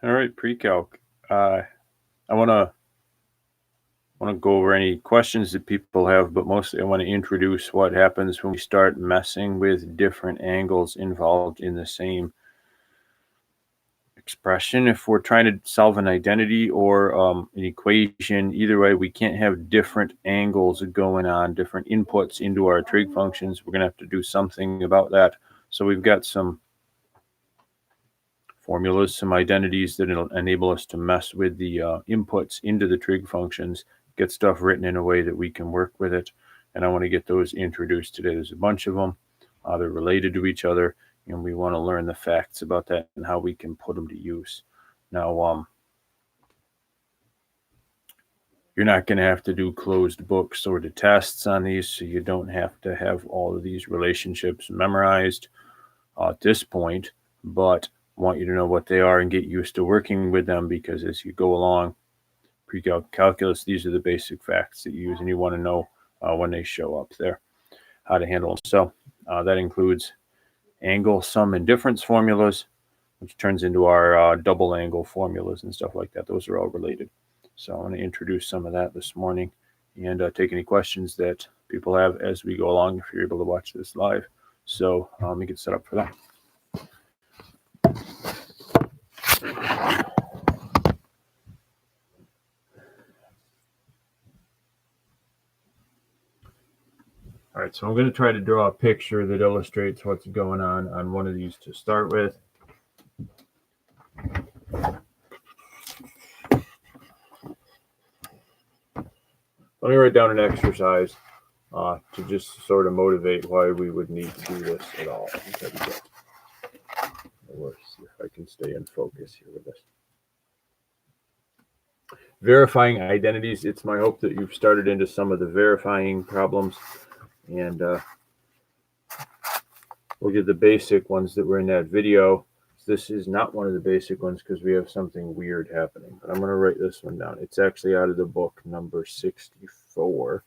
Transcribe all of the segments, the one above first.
All right, pre-calc. I want to go over any questions that people have, but mostly I want to introduce what happens when we start messing with different angles involved in the same expression. If we're trying to solve an identity or an equation, either way, we can't have different angles going on, different inputs into our trig functions. We're going to have to do something about that. So we've got some formulas, some identities that enable us to mess with the inputs into the trig functions, get stuff written in a way that we can work with it. And I want to get those introduced today. There's a bunch of them. They're related to each other, and we want to learn the facts about that and how we can put them to use. Now, you're not going to have to do closed book sort of tests on these, so you don't have to have all of these relationships memorized at this point, but want you to know what they are and get used to working with them, because as you go along pre-calculus, these are the basic facts that you use, and you want to know when they show up there, how to handle them. So that includes angle, sum, and difference formulas, which turns into our double angle formulas and stuff like that. Those are all related. So I want to introduce some of that this morning and take any questions that people have as we go along, if you're able to watch this live. So let me get set up for that. All right, so I'm going to try to draw a picture that illustrates what's going on one of these to start with. Let me write down an exercise to just sort of motivate why we would need to do this at all. Let's see if I can stay in focus here with this. Verifying identities. It's my hope that you've started into some of the verifying problems, and we'll get the basic ones that were in that video. This is not one of the basic ones because we have something weird happening, but I'm going to write this one down. It's actually out of the book number 64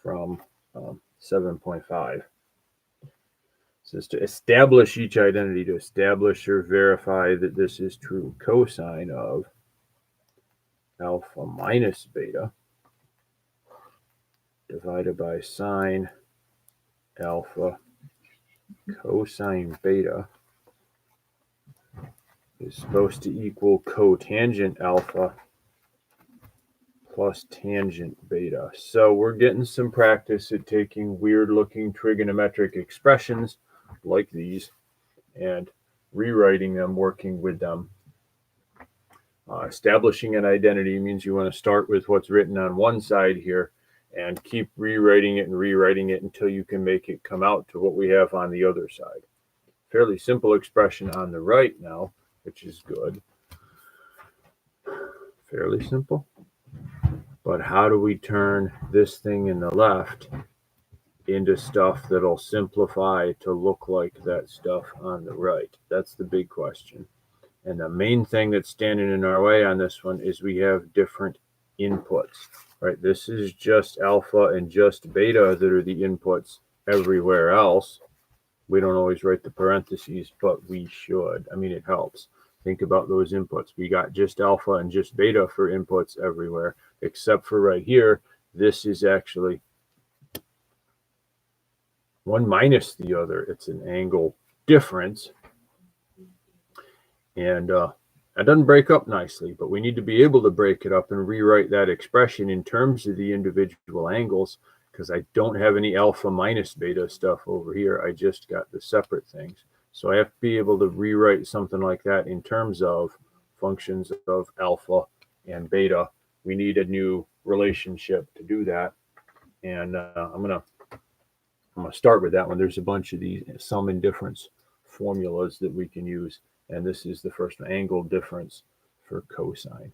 from 7.5. It says to establish each identity, to establish or verify that this is true, cosine of alpha minus beta divided by sine alpha cosine beta is supposed to equal cotangent alpha plus tangent beta. So we're getting some practice at taking weird looking trigonometric expressions like these and rewriting them, working with them. Establishing an identity means you want to start with what's written on one side here and keep rewriting it until you can make it come out to what we have on the other side. Fairly simple expression on the right now, which is good. Fairly simple. But how do we turn this thing in the left into stuff that'll simplify to look like that stuff on the right? That's the big question. And the main thing that's standing in our way on this one is we have different inputs, right? This is just alpha and just beta that are the inputs. Everywhere else, we don't always write the parentheses, but we should. I mean, it helps. Think about those inputs. We got just alpha and just beta for inputs everywhere, except for right here. This is actually one minus the other. It's an angle difference. And that doesn't break up nicely, but we need to be able to break it up and rewrite that expression in terms of the individual angles, because I don't have any alpha minus beta stuff over here. I just got the separate things. So I have to be able to rewrite something like that in terms of functions of alpha and beta. We need a new relationship to do that. And I'm gonna start with that one. There's a bunch of these sum and difference formulas that we can use. And this is the first one, angle difference for cosine.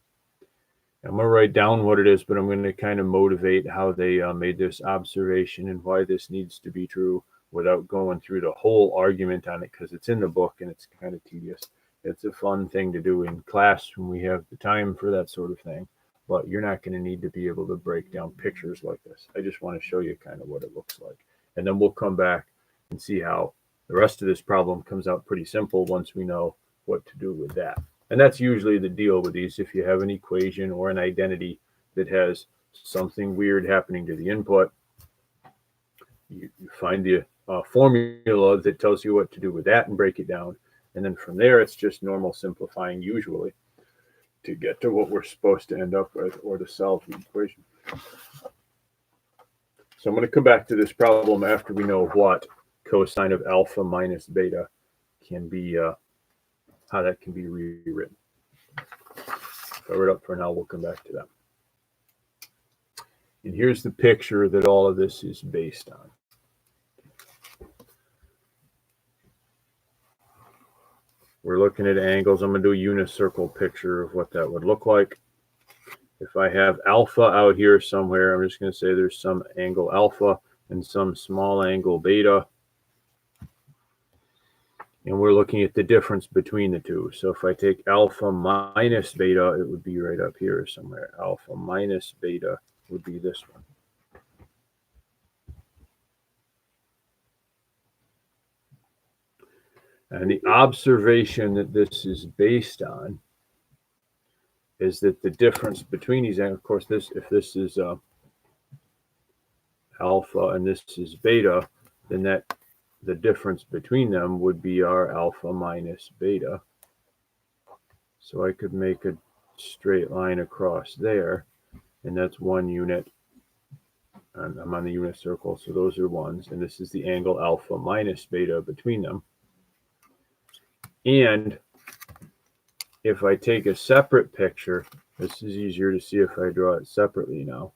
I'm going to write down what it is, but I'm going to kind of motivate how they made this observation and why this needs to be true without going through the whole argument on it, because it's in the book and it's kind of tedious. It's a fun thing to do in class when we have the time for that sort of thing, but you're not going to need to be able to break down pictures like this. I just want to show you kind of what it looks like. And then we'll come back and see how the rest of this problem comes out pretty simple once we know what to do with that. And that's usually the deal with these. If you have an equation or an identity that has something weird happening to the input, you find the formula that tells you what to do with that and break it down. And then from there, it's just normal simplifying usually to get to what we're supposed to end up with or to solve the equation. So I'm going to come back to this problem after we know what cosine of alpha minus beta can be, how that can be rewritten. Cover it up for now. We'll come back to that. And here's the picture that all of this is based on. We're looking at angles. I'm going to do a unicircle picture of what that would look like. If I have alpha out here somewhere, I'm just going to say there's some angle alpha and some small angle beta. And we're looking at the difference between the two. So if I take alpha minus beta, it would be right up here somewhere. Alpha minus beta would be this one. And the observation that this is based on is that the difference between these, and of course, this, if this is alpha and this is beta, then that the difference between them would be our alpha minus beta. So I could make a straight line across there, and that's 1 unit. And I'm on the unit circle, so those are ones. And this is the angle alpha minus beta between them. And if I take a separate picture, this is easier to see if I draw it separately now,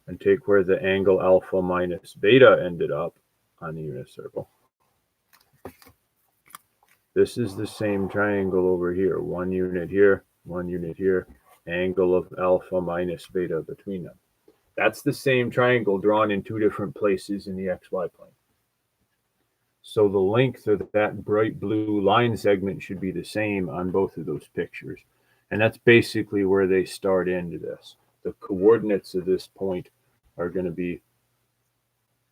and take where the angle alpha minus beta ended up on the unit circle. This is the same triangle over here, 1 unit here, 1 unit here, angle of alpha minus beta between them. That's the same triangle drawn in 2 different places in the XY plane. So the length of that bright blue line segment should be the same on both of those pictures. And that's basically where they start into this. The coordinates of this point are going to be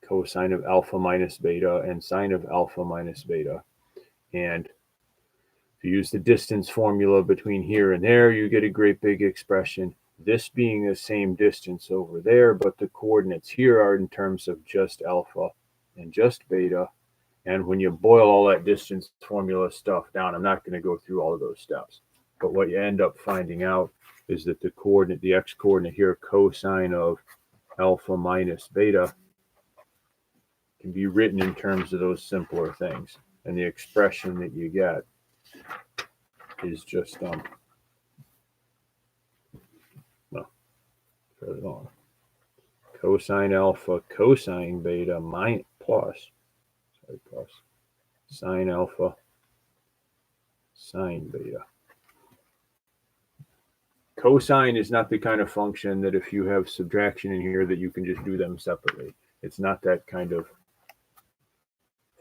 cosine of alpha minus beta and sine of alpha minus beta. And if you use the distance formula between here and there, you get a great big expression. This being the same distance over there, but the coordinates here are in terms of just alpha and just beta. And when you boil all that distance formula stuff down, I'm not going to go through all of those steps. But what you end up finding out is that the coordinate, the x coordinate here, cosine of alpha minus beta, can be written in terms of those simpler things. And the expression that you get is just, further on. Cosine alpha cosine beta plus sine alpha sine beta. Cosine is not the kind of function that if you have subtraction in here that you can just do them separately. It's not that kind of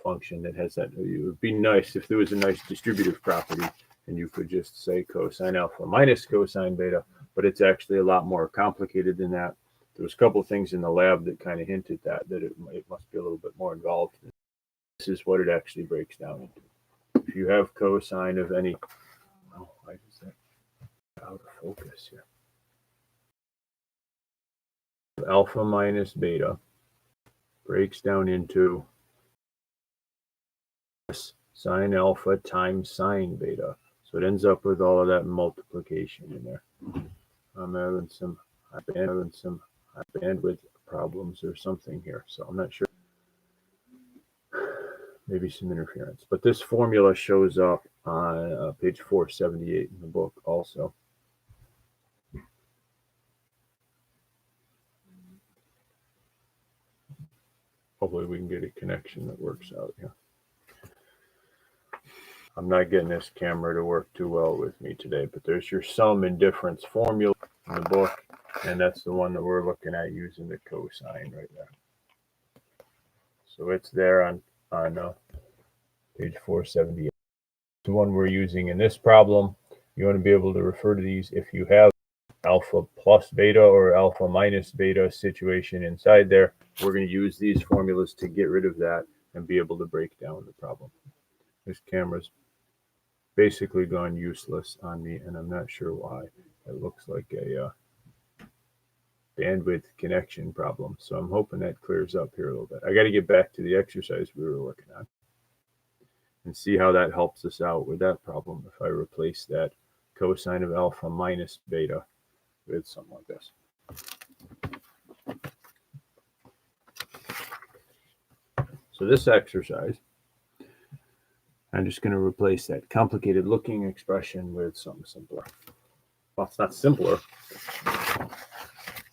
function that has that. It would be nice if there was a nice distributive property and you could just say cosine alpha minus cosine beta, but it's actually a lot more complicated than that. There was a couple of things in the lab that kind of hinted that it must be a little bit more involved. This is what it actually breaks down into. If you have cosine of any, oh, why is that out of focus here? Alpha minus beta breaks down into sine alpha times sine beta. So it ends up with all of that multiplication in there. I'm having some bandwidth problems or something here, so I'm not sure. Maybe some interference. But this formula shows up on page 478 in the book also. Hopefully we can get a connection that works out here. I'm not getting this camera to work too well with me today, but there's your sum and difference formula in the book, and that's the one that we're looking at using the cosine right there. So it's there on page 478. The one we're using in this problem. You want to be able to refer to these if you have alpha plus beta or alpha minus beta situation inside there. We're going to use these formulas to get rid of that and be able to break down the problem. This camera's basically gone useless on me, and I'm not sure why. It looks like a bandwidth connection problem. So I'm hoping that clears up here a little bit. I got to get back to the exercise we were working on and see how that helps us out with that problem if I replace that cosine of alpha minus beta with something like this. So this exercise, I'm just going to replace that complicated looking expression with something simpler. Well, it's not simpler,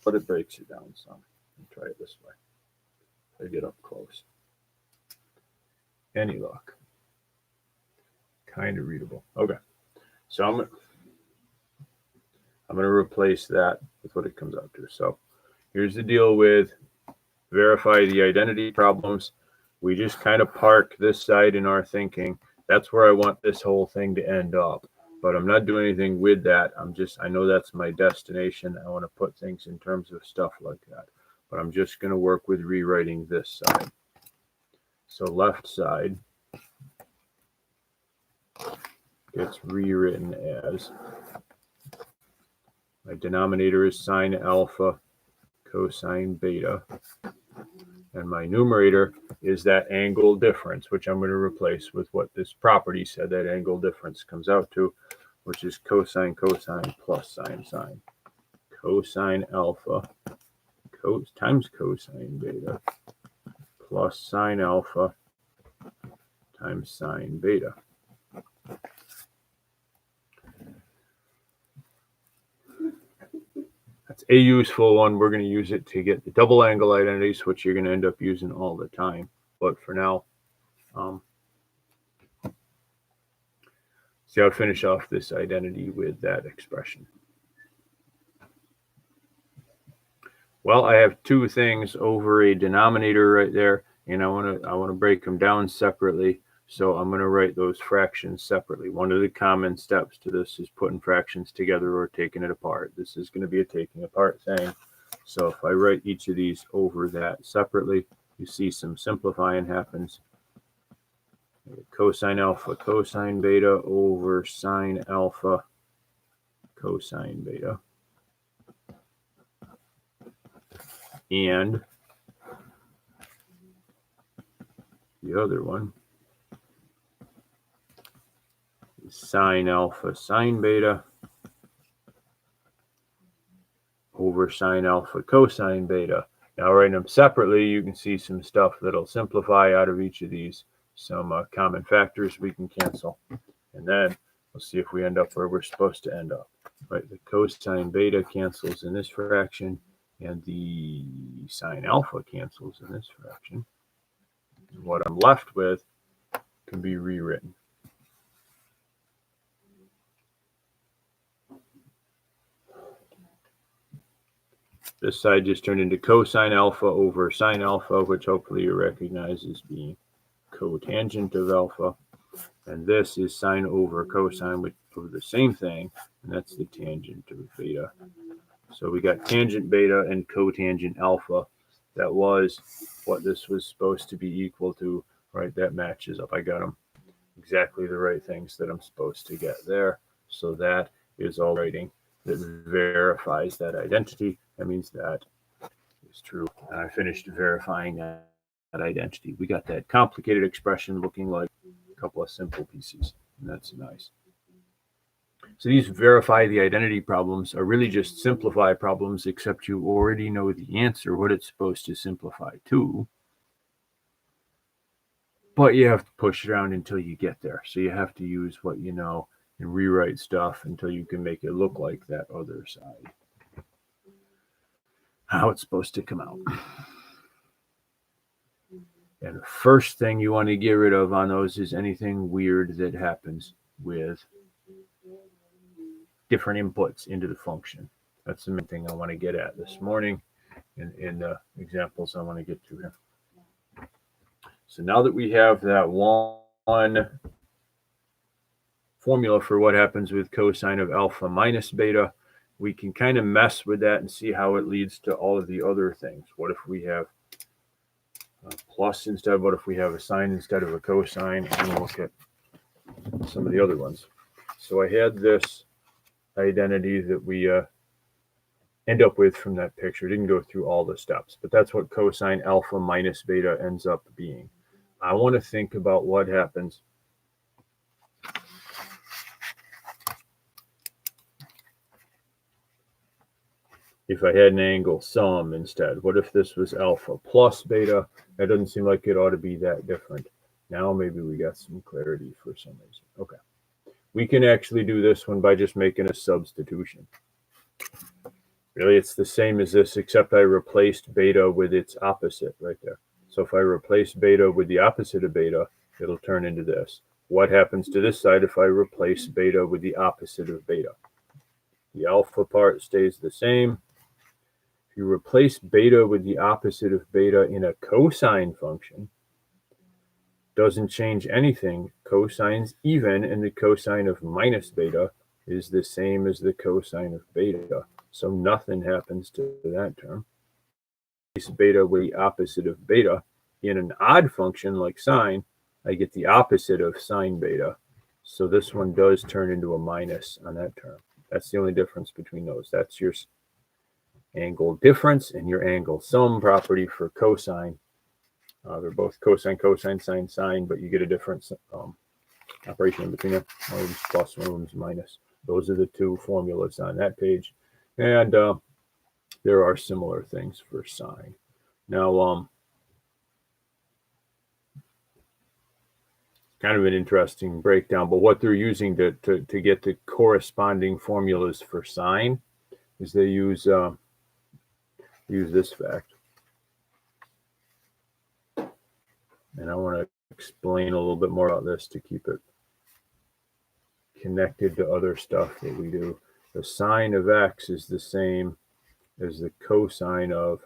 but it breaks it down some. Try it this way. I get up close. Any luck? Kind of readable. Okay. So I'm going to replace that with what it comes out to. So here's the deal with verify the identity problems. We just kind of park this side in our thinking. That's where I want this whole thing to end up. But I'm not doing anything with that. I know that's my destination. I want to put things in terms of stuff like that. But I'm just going to work with rewriting this side. So left side gets rewritten as my denominator is sine alpha cosine beta. And my numerator is that angle difference, which I'm going to replace with what this property said that angle difference comes out to, which is cosine cosine plus sine sine. Cosine alpha times cosine beta plus sine alpha times sine beta. That's a useful one. We're going to use it to get the double angle identities, which you're going to end up using all the time. But for now, see how to finish off this identity with that expression. Well, I have two things over a denominator right there, and I want to break them down separately. So I'm going to write those fractions separately. One of the common steps to this is putting fractions together or taking it apart. This is going to be a taking apart thing. So if I write each of these over that separately, you see some simplifying happens. Cosine alpha cosine beta over sine alpha cosine beta. And the other one is sine alpha sine beta over sine alpha cosine beta. Now writing them separately, you can see some stuff that'll simplify out of each of these. Some common factors we can cancel. And then we'll see if we end up where we're supposed to end up. Right, the cosine beta cancels in this fraction, and the sine alpha cancels in this fraction. And what I'm left with can be rewritten. This side just turned into cosine alpha over sine alpha, which hopefully you recognize as being cotangent of alpha. And this is sine over cosine, which of the same thing, and that's the tangent of beta. So we got tangent beta and cotangent alpha. That was what this was supposed to be equal to, right? That matches up. I got them exactly the right things that I'm supposed to get there. So that is all writing that verifies that identity. That means that is true. And I finished verifying that identity. We got that complicated expression looking like a couple of simple pieces, and that's nice. So these verify the identity problems are really just simplify problems, except you already know the answer, what it's supposed to simplify to. But you have to push around until you get there. So you have to use what you know and rewrite stuff until you can make it look like that other side. How it's supposed to come out. And the first thing you want to get rid of on those is anything weird that happens with different inputs into the function. That's the main thing I want to get at this morning in the examples I want to get to here. So now that we have that one formula for what happens with cosine of alpha minus beta, we can kind of mess with that and see how it leads to all of the other things. What if we have a plus instead? What if we have a sine instead of a cosine? And we'll look at some of the other ones. So I had this identity that we end up with from that picture. Didn't go through all the steps, but that's what cosine alpha minus beta ends up being. I want to think about what happens if I had an angle sum instead. What if this was alpha plus beta? That doesn't seem like it ought to be that different. Now maybe we got some clarity for some reason. Okay. We can actually do this one by just making a substitution. Really, it's the same as this, except I replaced beta with its opposite right there. So if I replace beta with the opposite of beta, it'll turn into this. What happens to this side if I replace beta with the opposite of beta? The alpha part stays the same. If you replace beta with the opposite of beta in a cosine function, doesn't change anything. Cosine's even, and the cosine of minus beta is the same as the cosine of beta. So nothing happens to that term. Replace beta with the opposite of beta in an odd function like sine, I get the opposite of sine beta. So this one does turn into a minus on that term. That's the only difference between those. That's your angle difference and your angle sum property for cosine. They're both cosine, cosine, sine, sine, but you get a different operation in between them. One of them's plus, one of them's minus. Those are the two formulas on that page. And there are similar things for sine. Now, kind of an interesting breakdown, but what they're using to get the corresponding formulas for sine is they use this fact. And I want to explain a little bit more about this to keep it connected to other stuff that we do. The sine of x is the same as the cosine of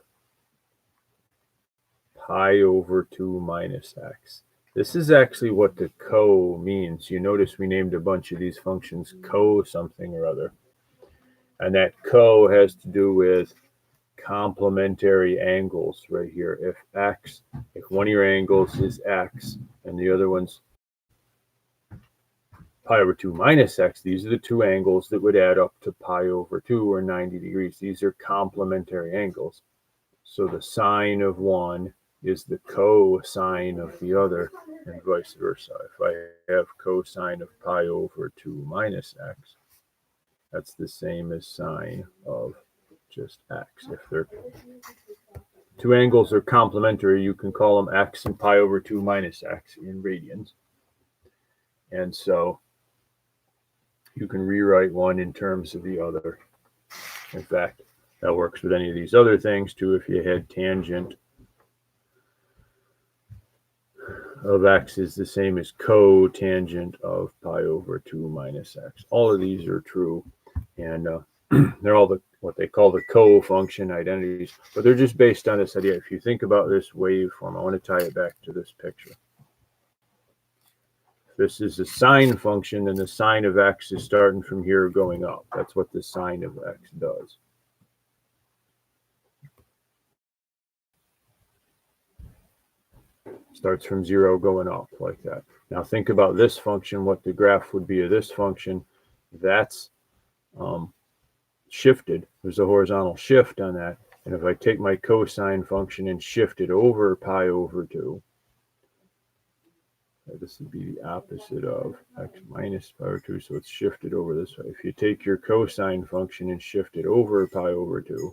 pi over 2 minus x. This is actually what the co means. You notice we named a bunch of these functions co something or other. And that co has to do with complementary angles right here. If one of your angles is x and the other one's pi over 2 minus x, these are the two angles that would add up to pi over 2 or 90 degrees. These are complementary angles. So the sine of one is the cosine of the other and vice versa. If I have cosine of pi over 2 minus x, that's the same as sine of just x. If they're two angles are complementary, you can call them x and pi over 2 minus x in radians. And so you can rewrite one in terms of the other. In fact, that works with any of these other things too. If you had tangent of x is the same as cotangent of pi over 2 minus x. All of these are true, and they're all what they call the co-function identities, but they're just based on this idea. If you think about this waveform, I want to tie it back to this picture. This is a sine function, and the sine of x is starting from here going up. That's what the sine of x does. Starts from 0 going up like that. Now think about this function, what the graph would be of this function. That's shifted. There's a horizontal shift on that. And if I take my cosine function and shift it over pi over 2, this would be the opposite of x minus pi over 2, so it's shifted over this way. If you take your cosine function and shift it over pi over 2,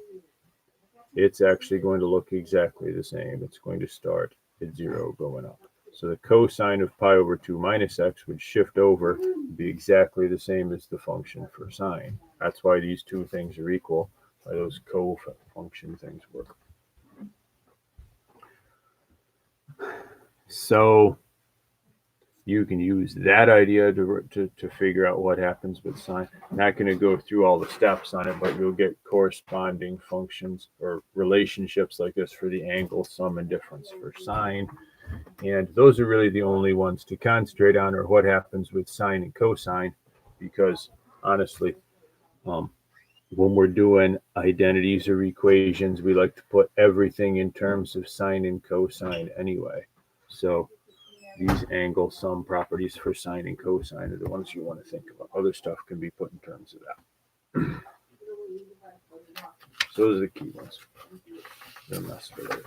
it's actually going to look exactly the same. It's going to start at 0 going up. So the cosine of pi over 2 minus x would shift over, be exactly the same as the function for sine. That's why these two things are equal, why those co-function things work. So you can use that idea to figure out what happens with sine. I'm not going to go through all the steps on it, but you'll get corresponding functions or relationships like this for the angle, sum, and difference for sine. And those are really the only ones to concentrate on, or what happens with sine and cosine, because honestly, when we're doing identities or equations, we like to put everything in terms of sine and cosine anyway. So These angle sum properties for sine and cosine are the ones you want to think about. Other stuff can be put in terms of that. So those are the key ones. They're less related.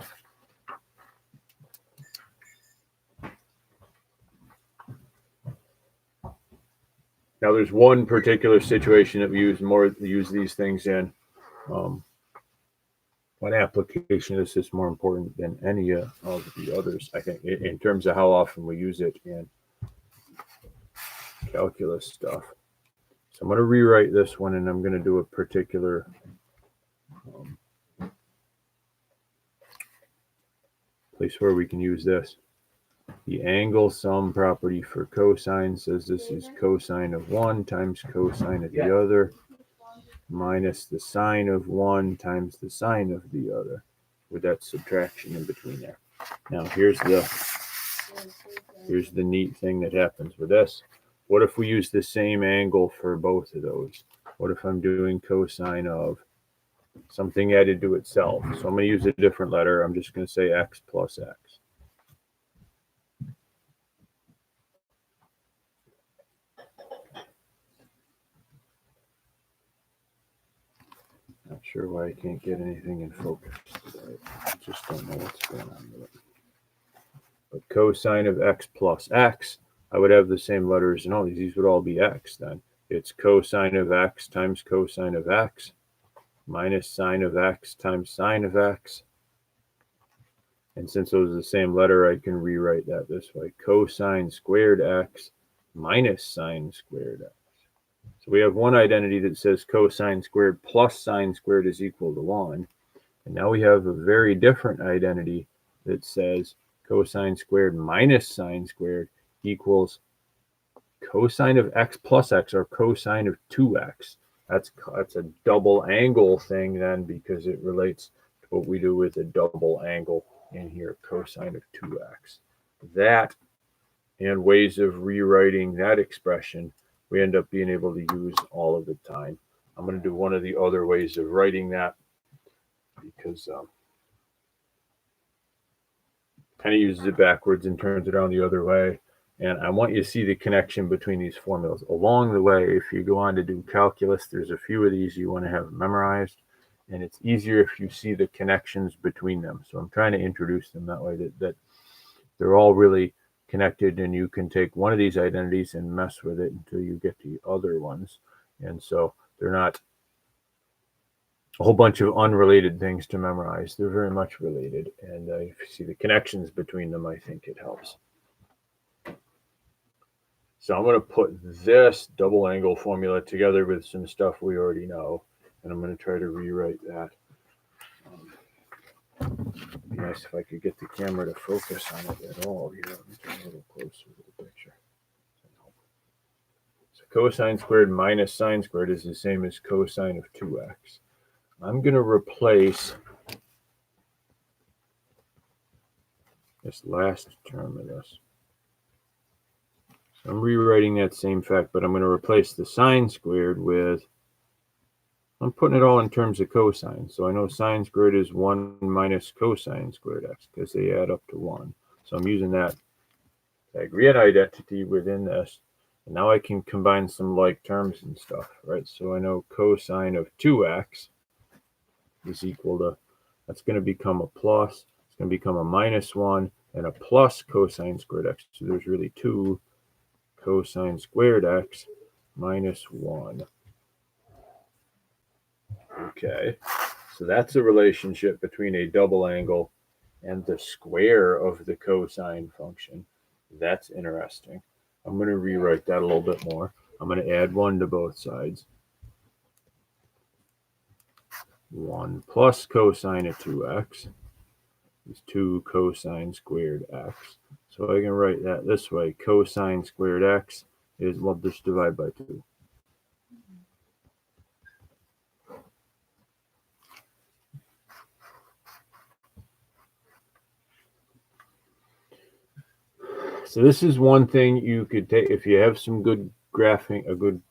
Now, there's one particular situation that we use these things in. One application is just more important than any of the others, I think, in terms of how often we use it in calculus stuff. So I'm going to rewrite this one, and I'm going to do a particular place where we can use this. The angle sum property for cosine says this is cosine of one times cosine of the other minus the sine of one times the sine of the other, with that subtraction in between there. Now here's the neat thing that happens with this. What if we use the same angle for both of those? What if I'm doing cosine of something added to itself? So I'm going to use a different letter. I'm just going to say x plus x. Not sure why I can't get anything in focus today. I just don't know what's going on with it. But cosine of x plus x, I would have the same letters in all these. These would all be x then. It's cosine of x times cosine of x minus sine of x times sine of x. And since those are the same letter, I can rewrite that this way. Cosine squared x minus sine squared x. So we have one identity that says cosine squared plus sine squared is equal to 1. And now we have a very different identity that says cosine squared minus sine squared equals cosine of x plus x, or cosine of 2x. That's a double angle thing then, because it relates to what we do with a double angle in here, cosine of 2x. That and ways of rewriting that expression we end up being able to use all of the time. I'm going to do one of the other ways of writing that, because kind of uses it backwards and turns it around the other way. And I want you to see the connection between these formulas. Along the way, if you go on to do calculus, there's a few of these you want to have memorized. And it's easier if you see the connections between them. So I'm trying to introduce them that way, that they're all really connected, and you can take one of these identities and mess with it until you get the other ones. And so they're not a whole bunch of unrelated things to memorize. They're very much related. And if you see the connections between them, I think it helps. So I'm going to put this double angle formula together with some stuff we already know, and I'm going to try to rewrite that. It'd be nice if I could get the camera to focus on it at all here. Let me get a little closer to the picture. So cosine squared minus sine squared is the same as cosine of 2x. I'm going to replace this last term of this. So I'm rewriting that same fact, but I'm going to replace the sine squared with, I'm putting it all in terms of cosine. So I know sine squared is 1 minus cosine squared x, because they add up to 1. So I'm using that Pythagorean identity within this. And now I can combine some like terms and stuff, right? So I know cosine of 2x is equal to, that's going to become a plus, it's going to become a minus 1, and a plus cosine squared x. So there's really 2 cosine squared x minus 1. Okay, so that's a relationship between a double angle and the square of the cosine function. That's interesting. I'm going to rewrite that a little bit more. I'm going to add 1 to both sides. 1 plus cosine of 2x is 2 cosine squared x. So I can write that this way. Cosine squared x is, well, just divide by 2. So this is one thing you could take if you have some good graphing, a good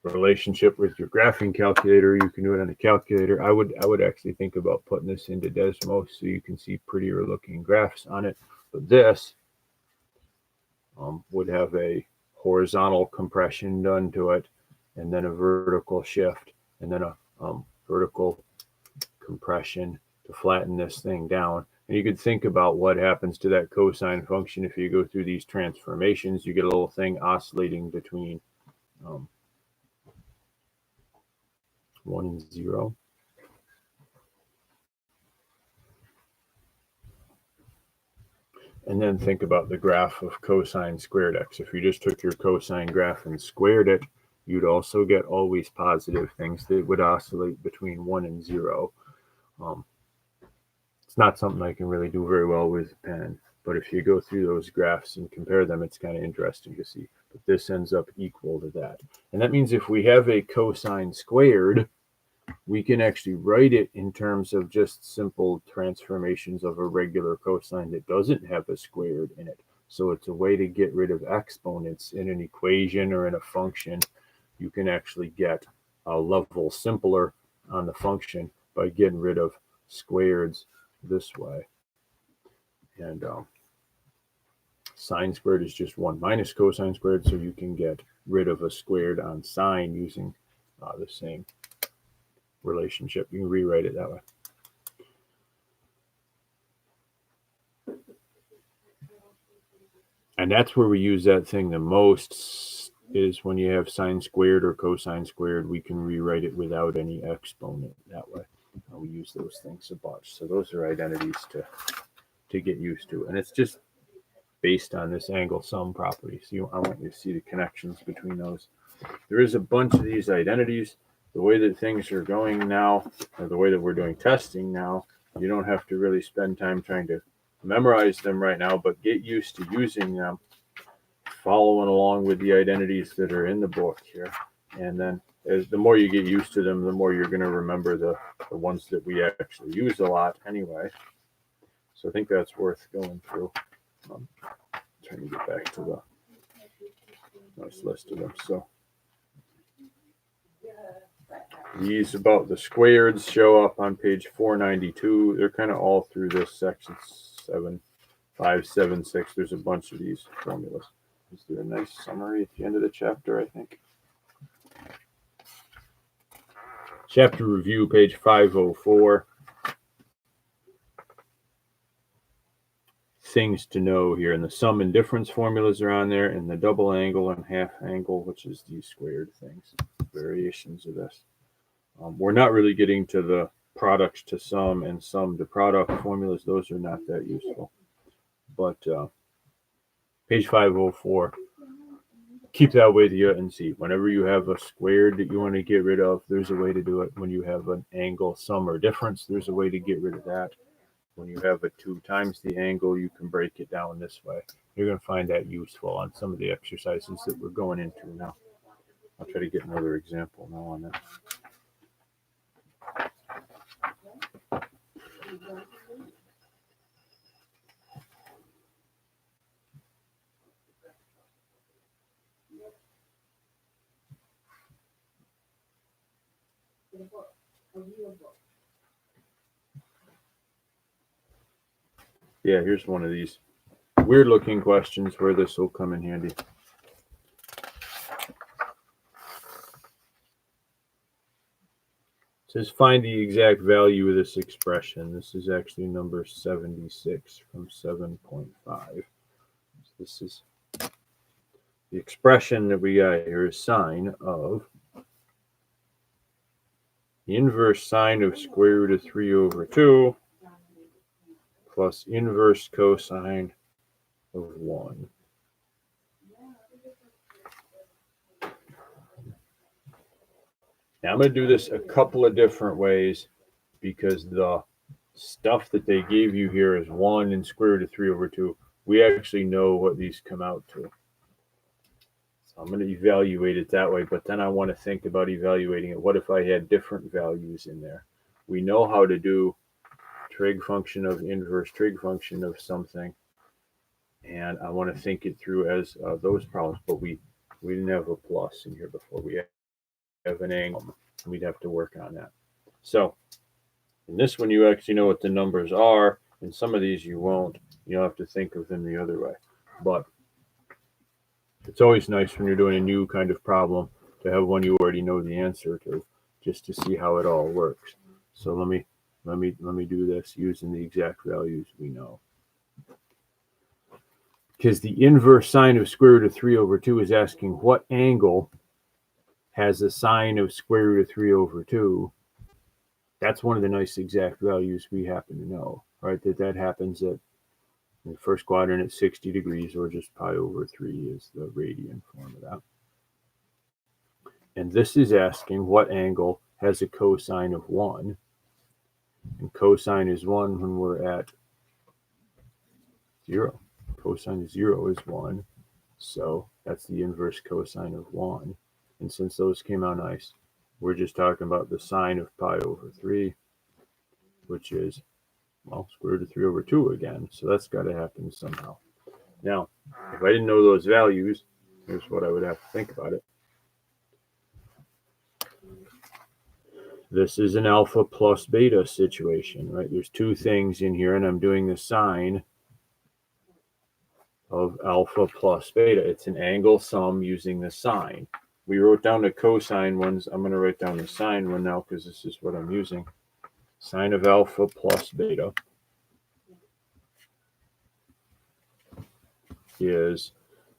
relationship with your graphing calculator. You can do it on a calculator. I would actually think about putting this into Desmos so you can see prettier looking graphs on it. But this would have a horizontal compression done to it, and then a vertical shift, and then a vertical compression to flatten this thing down. And you could think about what happens to that cosine function if you go through these transformations. You get a little thing oscillating between 1 and 0. And then think about the graph of cosine squared x. If you just took your cosine graph and squared it, you'd also get always positive things that would oscillate between 1 and 0. It's not something I can really do very well with a pen, but if you go through those graphs and compare them, it's kind of interesting to see. But this ends up equal to that. And that means if we have a cosine squared, we can actually write it in terms of just simple transformations of a regular cosine that doesn't have a squared in it. So it's a way to get rid of exponents in an equation or in a function. You can actually get a level simpler on the function by getting rid of squareds this way. And sine squared is just 1 minus cosine squared, so you can get rid of a squared on sine using the same relationship. You can rewrite it that way. And that's where we use that thing the most, is when you have sine squared or cosine squared, we can rewrite it without any exponent that way. We use those things a bunch. So those are identities to get used to. And it's just based on this angle sum property. So I want you to see the connections between those. There is a bunch of these identities. The way that things are going now, or the way that we're doing testing now, you don't have to really spend time trying to memorize them right now, but get used to using them, following along with the identities that are in the book here. And then the more you get used to them, the more you're going to remember the ones that we actually use a lot anyway. So I think that's worth going through. Trying to get back to the nice list of them. So these about the squareds show up on page 492. They're kind of all through this section 7, 5, 7, 6. There's a bunch of these formulas. Is there a nice summary at the end of the chapter, I think? Chapter review, page 504. Things to know here, and the sum and difference formulas are on there, and the double angle and half angle, which is these squared things, variations of this. We're not really getting to the products to sum and sum to product formulas. Those are not that useful. But page 504, keep that with you and see. Whenever you have a squared that you want to get rid of, there's a way to do it. When you have an angle, sum, or difference, there's a way to get rid of that. When you have a 2 times the angle, you can break it down this way. You're going to find that useful on some of the exercises that we're going into now. I'll try to get another example now on that. Yeah, here's one of these weird looking questions where this will come in handy. It says find the exact value of this expression. This is actually number 76 from 7.5. So this is the expression that we got here is sine of the inverse sine of square root of 3 over 2 plus inverse cosine of 1. Now I'm going to do this a couple of different ways because the stuff that they gave you here is 1 and square root of 3 over 2. We actually know what these come out to. So I'm going to evaluate it that way, but then I want to think about evaluating it. What if I had different values in there? We know how to do trig function of inverse trig function of something, and I want to think it through as those problems, but we didn't have a plus in here before. We have an angle, and we'd have to work on that. So in this one, you actually know what the numbers are. In some of these, you won't. You'll have to think of them the other way. But It's always nice when you're doing a new kind of problem to have one you already know the answer to, just to see how it all works. So let me do this using the exact values we know. Because the inverse sine of square root of 3 over 2 is asking what angle has a sine of square root of 3 over 2. That's one of the nice exact values we happen to know, right? That happens at in the first quadrant at 60 degrees, or just pi over 3 is the radian form of that. And this is asking what angle has a cosine of 1. And cosine is 1 when we're at 0. Cosine of 0 is 1. So that's the inverse cosine of 1. And since those came out nice, we're just talking about the sine of pi over 3, which is, well, square root of 3 over 2 again. So that's got to happen somehow. Now, if I didn't know those values, here's what I would have to think about it. This is an alpha plus beta situation, right? There's two things in here, and I'm doing the sine of alpha plus beta. It's an angle sum using the sine. We wrote down the cosine ones. I'm going to write down the sine one now because this is what I'm using. Sine of alpha plus beta is,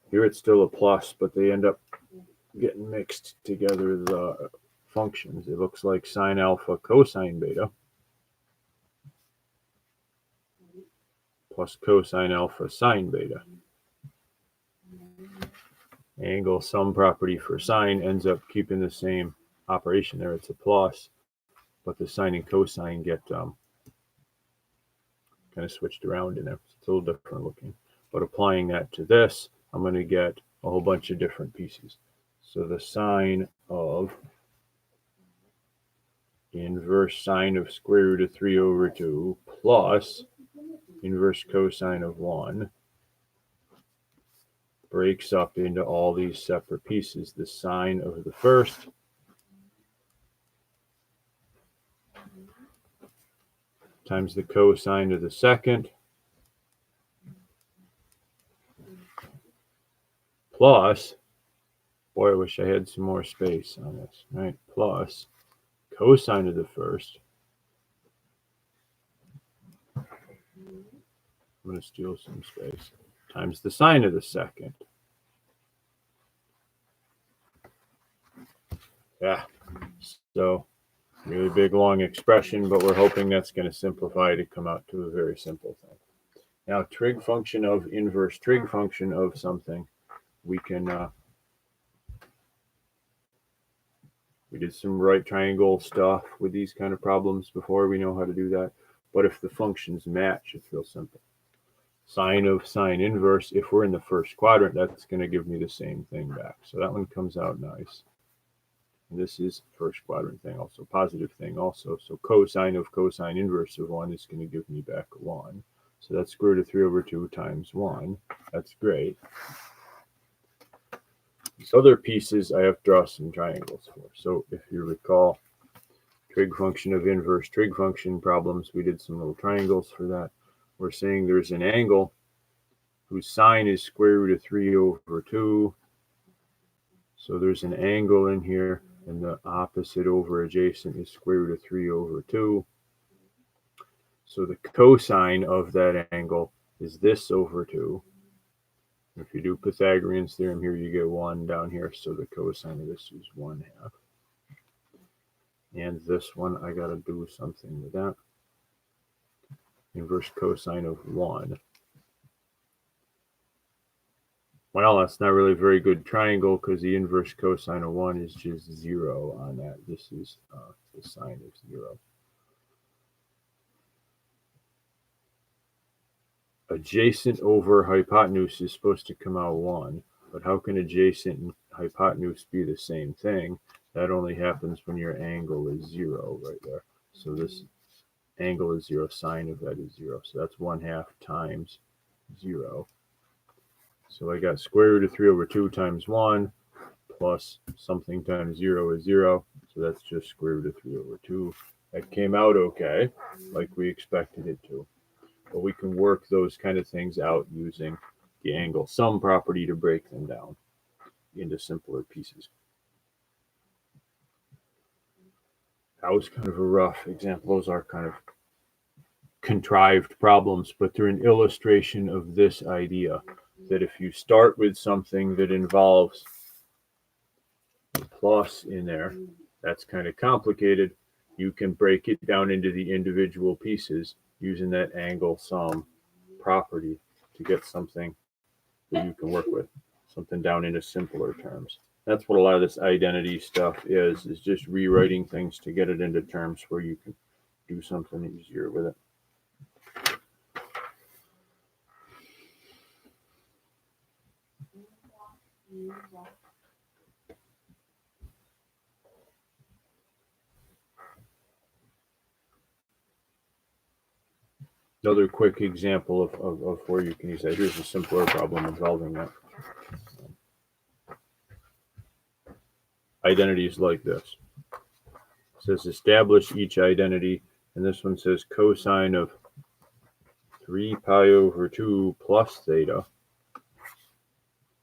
here it's still a plus, but they end up getting mixed together, the functions. It looks like sine alpha cosine beta plus cosine alpha sine beta. Angle sum property for sine ends up keeping the same operation there. It's a plus, but the sine and cosine get kind of switched around in there. It's a little different looking. But applying that to this, I'm going to get a whole bunch of different pieces. So the sine of inverse sine of square root of 3 over 2 plus inverse cosine of 1 breaks up into all these separate pieces. The sine of the first times the cosine of the second plus, boy, I wish I had some more space on this, right? Plus cosine of the first. I'm going to steal some space. Times the sine of the second. Yeah, so really big, long expression, but we're hoping that's going to simplify to come out to a very simple thing. Now, trig function of inverse trig function of something, we can, we did some right triangle stuff with these kind of problems before. We know how to do that. But if the functions match, it's real simple. Sine of sine inverse, if we're in the first quadrant, that's going to give me the same thing back. So that one comes out nice. And this is first quadrant thing, also positive thing also. So cosine of cosine inverse of 1 is going to give me back 1. So that's square root of 3 over 2 times 1. That's great. These other pieces I have to draw some triangles for. So if you recall, trig function of inverse trig function problems, we did some little triangles for that. We're saying there's an angle whose sine is square root of 3 over 2. So there's an angle in here, and the opposite over adjacent is square root of 3 over 2. So the cosine of that angle is this over 2. If you do Pythagorean's theorem here, you get 1 down here. So the cosine of this is 1/2. And this one, I got to do something with that. Inverse cosine of 1. Well, that's not really a very good triangle because the inverse cosine of 1 is just 0 on that. This is the sine of 0. Adjacent over hypotenuse is supposed to come out 1, but how can adjacent and hypotenuse be the same thing? That only happens when your angle is 0 right there. So this angle is 0, sine of that is 0. So that's 1/2 times 0. So I got square root of 3 over 2 times 1 plus something times 0 is 0. So that's just square root of 3 over 2. That came out okay, like we expected it to. But we can work those kind of things out using the angle sum property to break them down. into simpler pieces. That was kind of a rough example. Those are kind of contrived problems, but they're an illustration of this idea that if you start with something that involves a plus in there, that's kind of complicated. You can break it down into the individual pieces using that angle sum property to get something that you can work with, something down into simpler terms. That's what a lot of this identity stuff is just rewriting things to get it into terms where you can do something easier with it. Another quick example of where you can use that. Here's a simpler problem involving that. Identities like this. It says establish each identity, and this one says cosine of 3 pi over 2 plus theta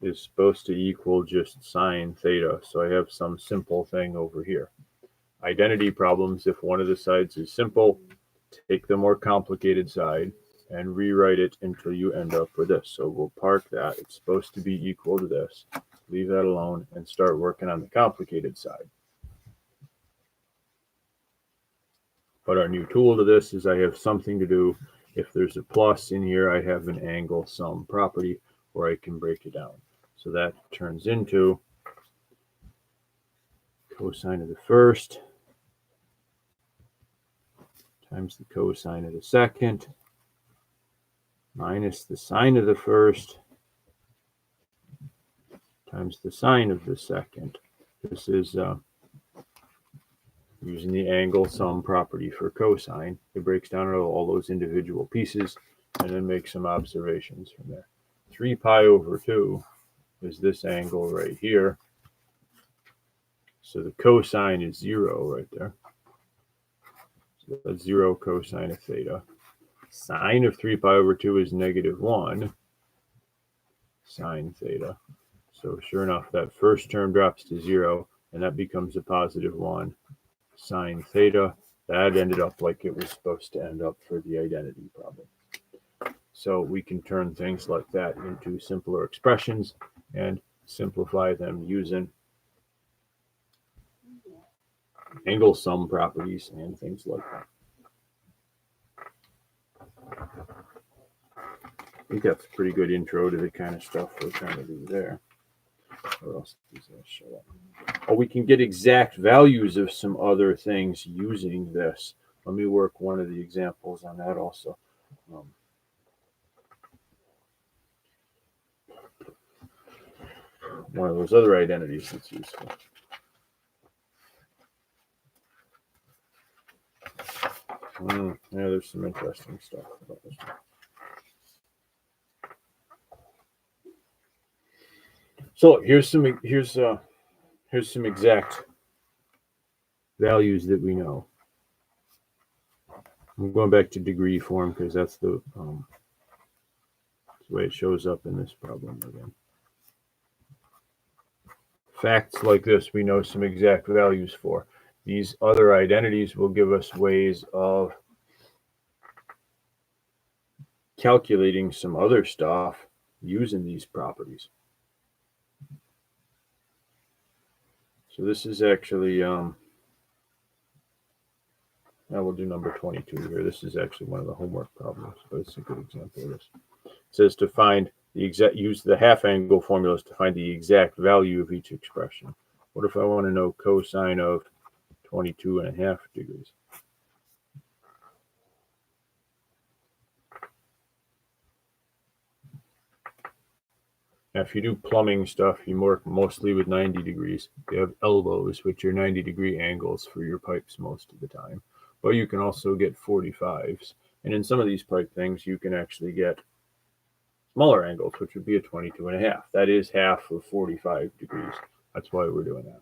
is supposed to equal just sine theta. So I have some simple thing over here. Identity problems, if one of the sides is simple, take the more complicated side and rewrite it until you end up with this. So we'll park that. It's supposed to be equal to this. Leave that alone and start working on the complicated side. But our new tool to this is I have something to do. If there's a plus in here, I have an angle sum property where I can break it down. So that turns into cosine of the first times the cosine of the second minus the sine of the first times the sine of the second. This is using the angle sum property for cosine. It breaks down all those individual pieces and then makes some observations from there. 3 pi over 2 is this angle right here. So the cosine is 0 right there. So that's 0 cosine of theta. Sine of 3 pi over 2 is -1 sine theta. So sure enough, that first term drops to 0, and that becomes a +1 sine theta. That ended up like it was supposed to end up for the identity problem. So we can turn things like that into simpler expressions and simplify them using angle sum properties and things like that. I think that's a pretty good intro to the kind of stuff we're trying to do there. What else does that show up? Oh, we can get exact values of some other things using this. Let me work one of the examples on that also. One of those other identities that's useful. Yeah, there's some interesting stuff about this one. So here's some exact values that we know. I'm going back to degree form because that's the way it shows up in this problem again. Facts like this we know some exact values for. These other identities will give us ways of calculating some other stuff using these properties. So this is actually, I will do number 22 here. This is actually one of the homework problems, but it's a good example of this. It says to find the exact, use the half angle formulas to find the exact value of each expression. What if I want to know cosine of 22.5 degrees? Now, if you do plumbing stuff, you work mostly with 90 degrees. You have elbows, which are 90-degree angles for your pipes most of the time. But you can also get 45s. And in some of these pipe things, you can actually get smaller angles, which would be a 22.5. That is half of 45 degrees. That's why we're doing that.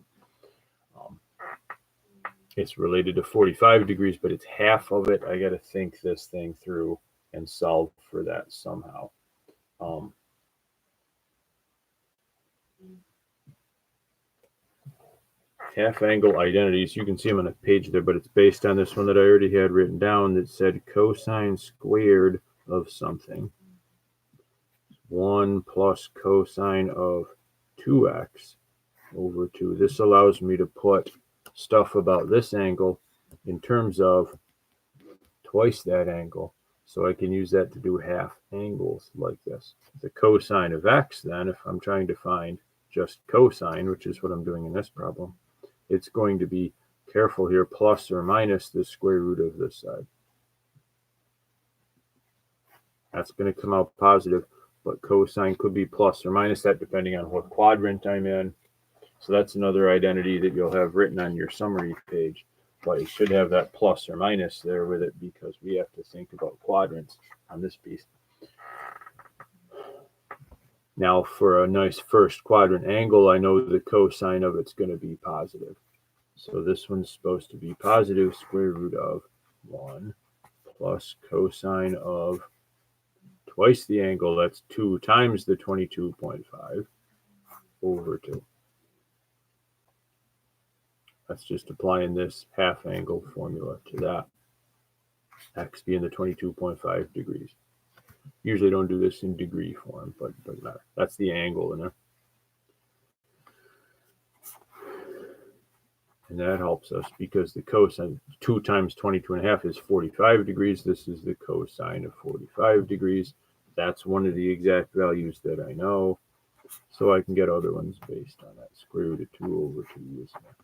It's related to 45 degrees, but it's half of it. I got to think this thing through and solve for that somehow. half angle identities. You can see them on a page there, but it's based on this one that I already had written down that said cosine squared of something 1 plus cosine of 2x over 2. This allows me to put stuff about this angle in terms of twice that angle. So I can use that to do half angles like this. The cosine of x, then, if I'm trying to find just cosine, which is what I'm doing in this problem, it's going to be, careful here, plus or minus the square root of this side. That's going to come out positive, but cosine could be plus or minus that depending on what quadrant I'm in. So that's another identity that you'll have written on your summary page. But you should have that plus or minus there with it because we have to think about quadrants on this piece. Now for a nice first quadrant angle, I know the cosine of it's going to be positive. So this one's supposed to be positive square root of 1 plus cosine of twice the angle, that's 2 times the 22.5 over 2. That's just applying this half angle formula to that. X being the 22.5 degrees. Usually don't do this in degree form, but it doesn't matter. That's the angle in there. And that helps us because the cosine, 2 times 22.5 is 45 degrees. This is the cosine of 45 degrees. That's one of the exact values that I know. So I can get other ones based on that. Square root of 2 over 2 is there.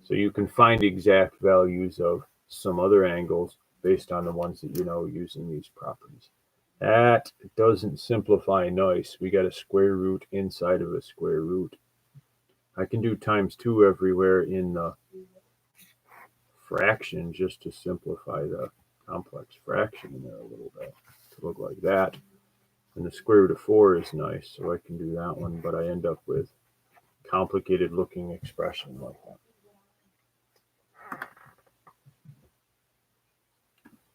So you can find exact values of some other angles based on the ones that you know using these properties. That doesn't simplify nice. We got a square root inside of a square root. I can do times 2 everywhere in the fraction just to simplify the complex fraction in there a little bit to look like that. And the square root of 4 is nice, so I can do that one, but I end up with complicated looking expression like that.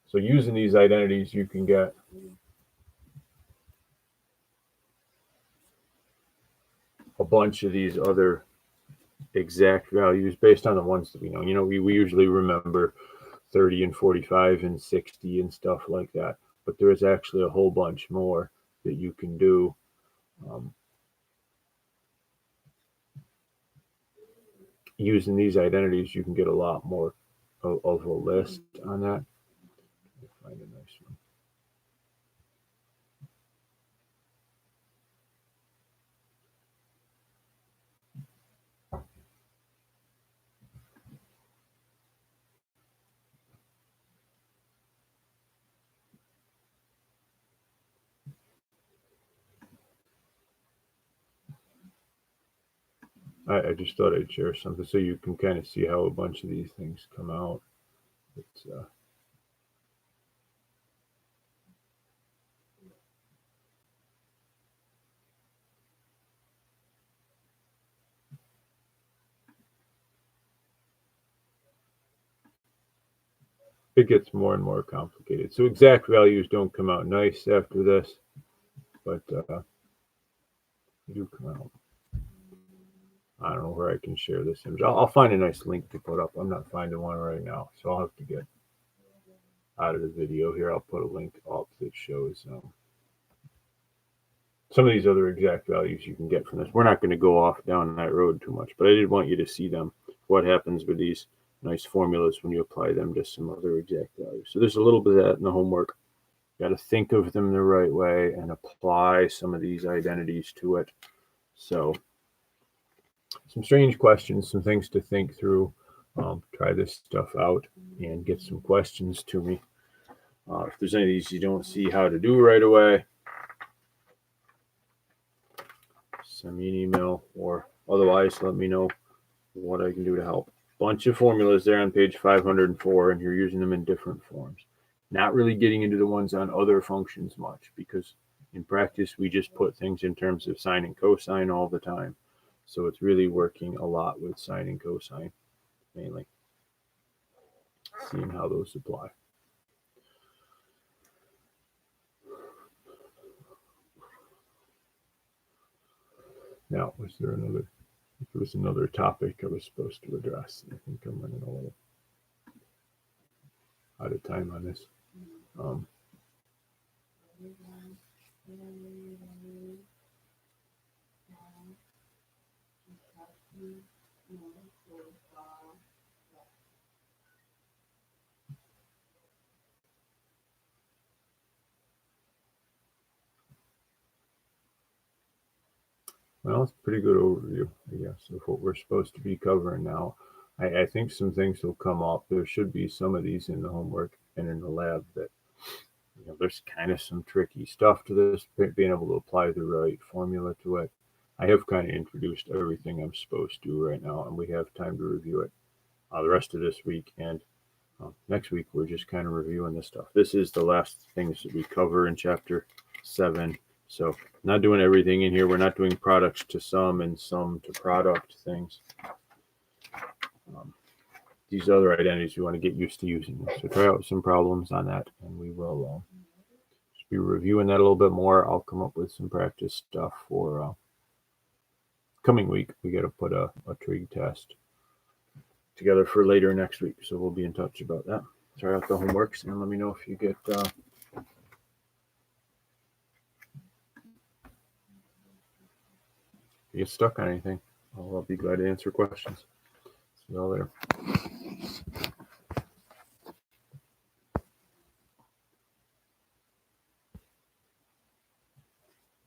So using these identities, you can get a bunch of these other exact values based on the ones that we know. You know, we usually remember 30 and 45 and 60 and stuff like that, but there is actually a whole bunch more that you can do. Using these identities, you can get a lot more of a list on that. Find a nice one. I just thought I'd share something so you can kind of see how a bunch of these things come out. It's it gets more and more complicated. So exact values don't come out nice after this, but they do come out. I don't know where I can share this image. I'll find a nice link to put up. I'm not finding one right now, so I'll have to get out of the video here. I'll put a link up that shows some of these other exact values you can get from this. We're not going to go off down that road too much, but I did want you to see them, what happens with these nice formulas when you apply them to some other exact values. So there's a little bit of that in the homework. You got to think of them the right way and apply some of these identities to it. So some strange questions, some things to think through. Try this stuff out and get some questions to me. If there's any of these you don't see how to do right away, send me an email, or otherwise let me know what I can do to help. Bunch of formulas there on page 504, and you're using them in different forms. Not really getting into the ones on other functions much, because in practice we just put things in terms of sine and cosine all the time. So it's really working a lot with sine and cosine, mainly. Seeing how those apply. Now, was there another There was another topic I was supposed to address. I think I'm running a little out of time on this. Well, it's a pretty good overview, I guess, of what we're supposed to be covering now. I think some things will come up. There should be some of these in the homework and in the lab that, there's kind of some tricky stuff to this, being able to apply the right formula to it. I have kind of introduced everything I'm supposed to right now, and we have time to review it the rest of this week. And next week, we're just kind of reviewing this stuff. This is the last things that we cover in chapter 7. So not doing everything in here. We're not doing products to sum and sum to product things. These other identities, we want to get used to using them. So try out some problems on that, and we will just be reviewing that a little bit more. I'll come up with some practice stuff for coming week. We got to put a trig test together for later next week. So we'll be in touch about that. Try out the homeworks and let me know if you get stuck on anything. I'll be glad to answer questions. See you all later.